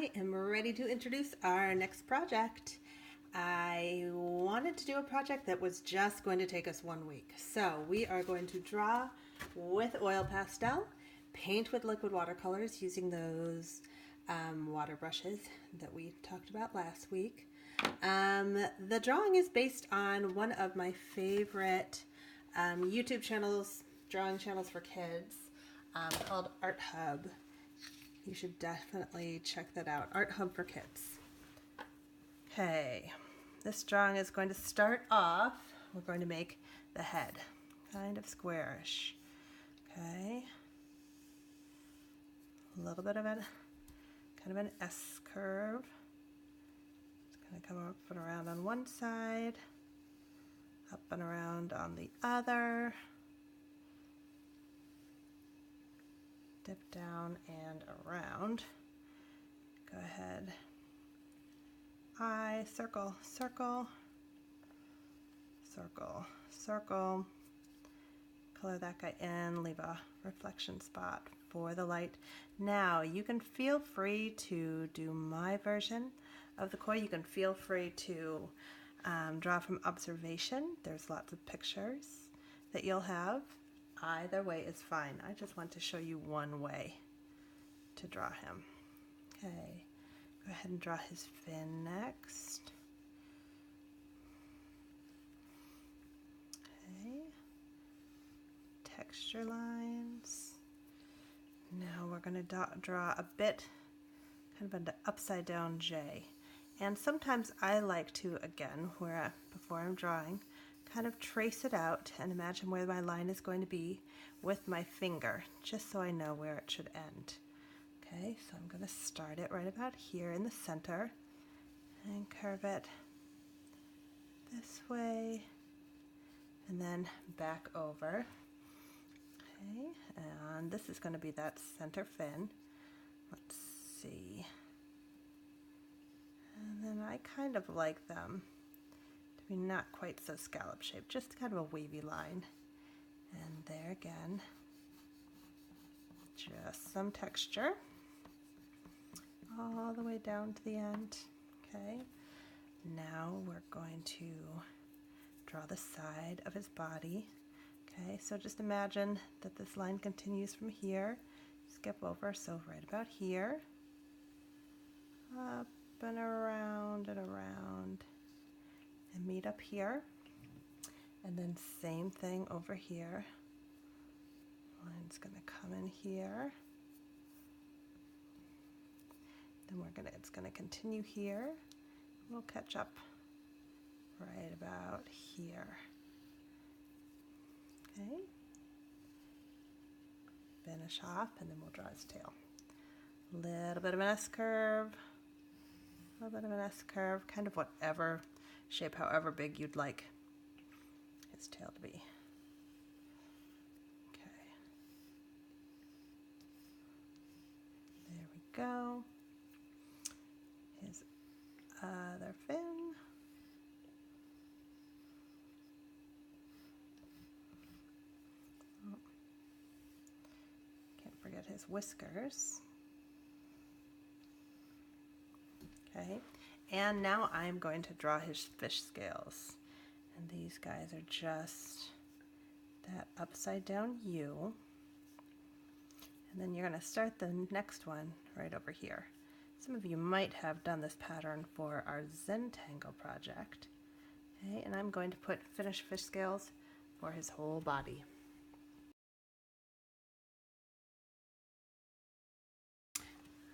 I am ready to introduce our next project. I wanted to do a project that was just going to take us 1 week. So we are going to draw with oil pastel, paint with liquid watercolors using those water brushes that we talked about last week. The drawing is based on one of my favorite YouTube channels, drawing channels for kids, called Art Hub. You should definitely check that out. Art Hub for Kids. Okay, this drawing is going to start off, we're going to make the head, kind of squarish. Okay, a little bit of it, kind of an S curve. It's going to come up and around on one side, up and around on the other. Dip down and around. Go ahead. Eye, circle, circle, circle, circle. Color that guy in, leave a reflection spot for the light. Now you can feel free to do my version of the koi. You can feel free to draw from observation. There's lots of pictures that you'll have. Either way is fine. I just want to show you one way to draw him. Okay, go ahead and draw his fin next. Okay, texture lines. Now we're going to draw a bit, kind of an upside down J. And sometimes I like to, again, before I'm drawing, kind of trace it out and imagine where my line is going to be with my finger, just so I know where it should end. Okay, so I'm going to start it right about here in the center and curve it this way and then back over. Okay, and this is going to be that center fin. Let's see. And then I kind of like them to be not quite so scallop shaped, just kind of a wavy line. And there again, just some texture all the way down to the end. Okay, now we're going to draw the side of his body. Okay, so just imagine that this line continues from here, skip over, so right about here, up and around, and meet up here. And then same thing over here. Line's going to come in here. Then it's going to continue here. We'll catch up right about here. Okay. Finish off, and then we'll draw his tail. A little bit of an S curve. A little bit of an S curve, kind of whatever shape, however big you'd like his tail to be. Okay. There we go. His other fin. Oh. Can't forget his whiskers. Okay, and now I'm going to draw his fish scales. And these guys are just that upside down U. And then you're going to start the next one right over here. Some of you might have done this pattern for our Zentangle project. Okay, and I'm going to finish fish scales for his whole body.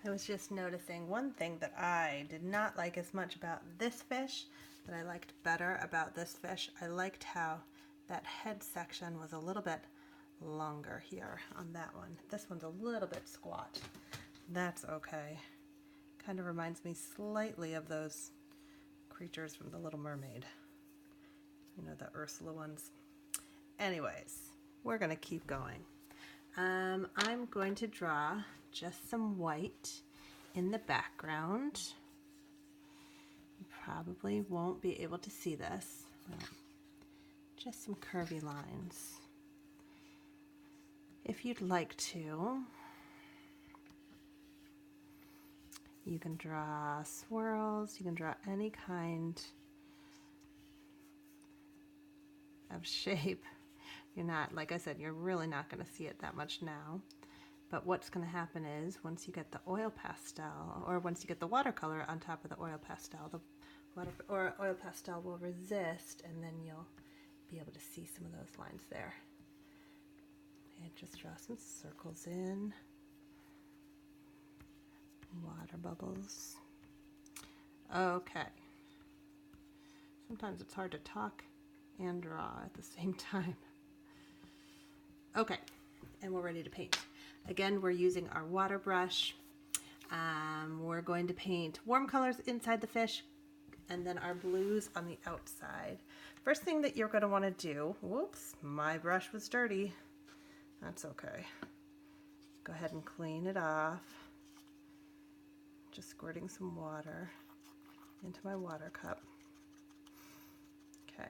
I was just noticing one thing that I did not like as much about this fish that I liked better about this fish. I liked how that head section was a little bit longer here on that one. This one's a little bit squat. That's okay. Kind of reminds me slightly of those creatures from The Little Mermaid. You know, the Ursula ones. Anyways, we're going to keep going. I'm going to draw just some white in the background. You probably won't be able to see this. Well, just some curvy lines. If you'd like to, You can draw swirls, you can draw any kind of shape. You're not, like I said, you're really not going to see it that much now. But what's going to happen is once you get the oil pastel, or once you get the watercolor on top of the oil pastel, the oil pastel will resist, and then you'll be able to see some of those lines there. And just draw some circles in. Water bubbles. Okay. Sometimes it's hard to talk and draw at the same time. Okay, and we're ready to paint. Again, we're using our water brush. We're going to paint warm colors inside the fish and then our blues on the outside. First thing that you're going to want to do, whoops, my brush was dirty. That's okay. Go ahead and clean it off. Just squirting some water into my water cup. Okay.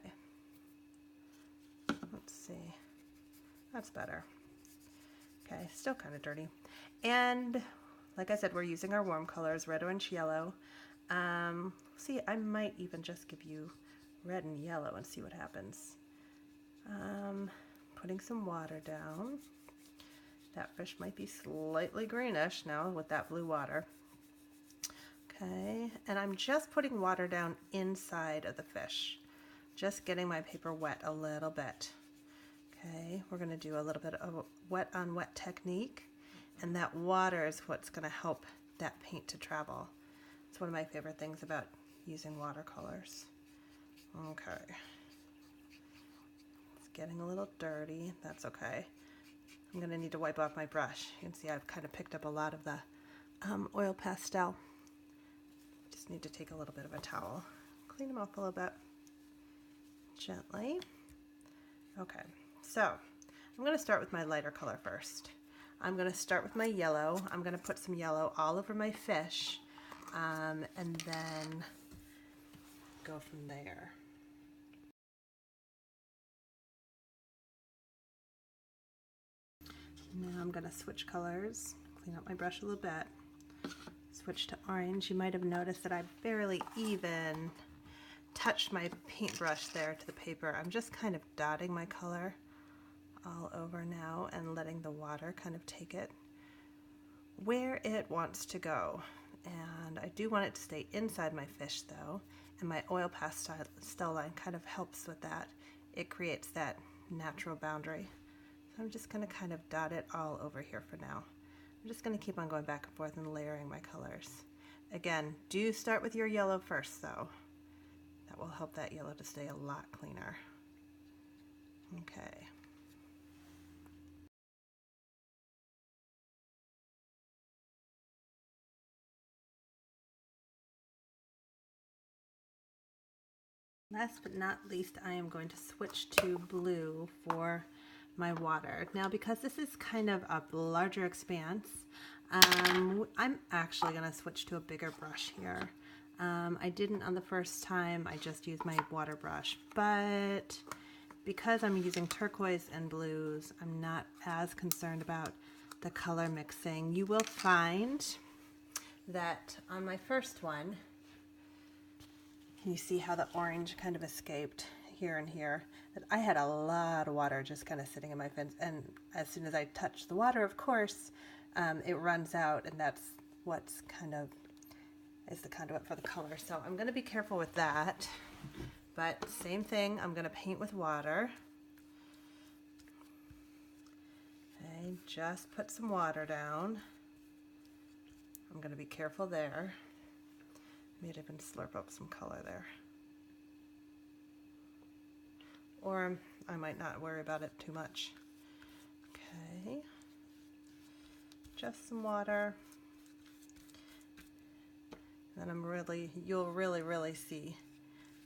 Let's see. That's better. Okay, still kind of dirty. And like I said, we're using our warm colors, red, orange, yellow. See, I might even just give you red and yellow and see what happens. Putting some water down. That fish might be slightly greenish now with that blue water. Okay, and I'm just putting water down inside of the fish. Just getting my paper wet a little bit. Okay, we're going to do a little bit of a wet on wet technique, and that water is what's going to help that paint to travel. It's one of my favorite things about using watercolors. Okay, it's getting a little dirty. That's okay. I'm going to need to wipe off my brush. You can see I've kind of picked up a lot of the oil pastel. Just need to take a little bit of a towel, clean them off a little bit gently. Okay. So I'm going to start with my lighter color first. I'm going to start with my yellow. I'm going to put some yellow all over my fish, and then go from there. Now I'm going to switch colors, clean up my brush a little bit, switch to orange. You might have noticed that I barely even touched my paintbrush there to the paper. I'm just kind of dotting my color all over now and letting the water kind of take it where it wants to go. And I do want it to stay inside my fish though, and my oil pastel line kind of helps with that. It creates that natural boundary. So I'm just going to kind of dot it all over here for now. I'm just going to keep on going back and forth and layering my colors. Again, do start with your yellow first though. That will help that yellow to stay a lot cleaner. Okay. Last but not least, I am going to switch to blue for my water. Now, because this is kind of a larger expanse, I'm actually going to switch to a bigger brush here. I didn't on the first time, I just used my water brush, but because I'm using turquoise and blues, I'm not as concerned about the color mixing. You will find that on my first one, you see how the orange kind of escaped here and here. That I had a lot of water just kind of sitting in my fins, and as soon as I touch the water, of course, it runs out, and that's what's kind of is the conduit for the color. So I'm going to be careful with that, but same thing, I'm going to paint with water. Okay, just put some water down. I'm going to be careful there. Maybe even slurp up some color there. Or I might not worry about it too much. Okay, just some water. And you'll really see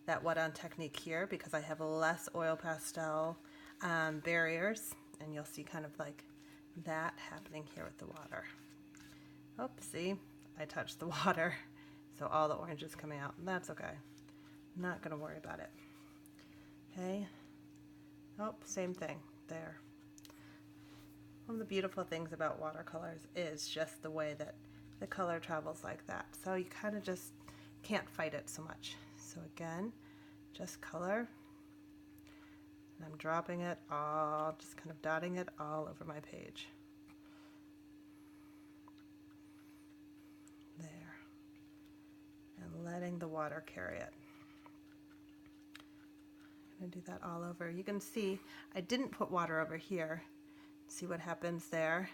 that wet on technique here because I have less oil pastel barriers, and you'll see kind of like that happening here with the water. Oops, see, I touched the water. So all the orange is coming out, and that's okay. I'm not gonna worry about it. Okay. Oh, same thing there. One of the beautiful things about watercolors is just the way that the color travels like that. So you kind of just can't fight it so much. So again, just color. And I'm dropping it all, just kind of dotting it all over my page. There. And letting the water carry it. I'm going to do that all over. You can see I didn't put water over here. See what happens there?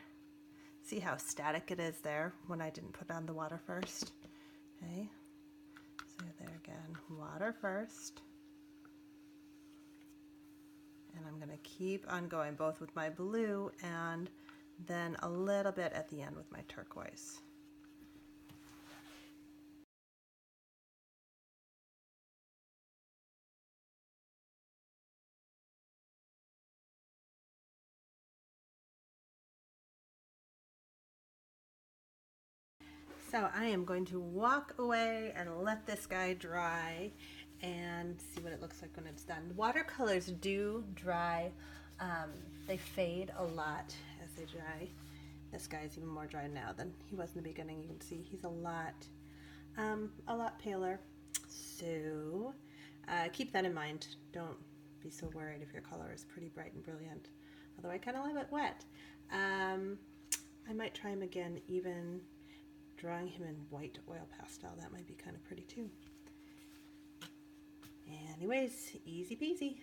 See how static it is there when I didn't put on the water first? Okay. So there again, water first. And I'm going to keep on going both with my blue and then a little bit at the end with my turquoise. So I am going to walk away and let this guy dry and see what it looks like when it's done. Watercolors do dry. They fade a lot as they dry. This guy's even more dry now than he was in the beginning. You can see he's a lot paler. So keep that in mind. Don't be so worried if your color is pretty bright and brilliant. Although I kind of love it wet. I might try him again, even drawing him in white oil pastel. That might be kind of pretty too. Anyways, easy peasy.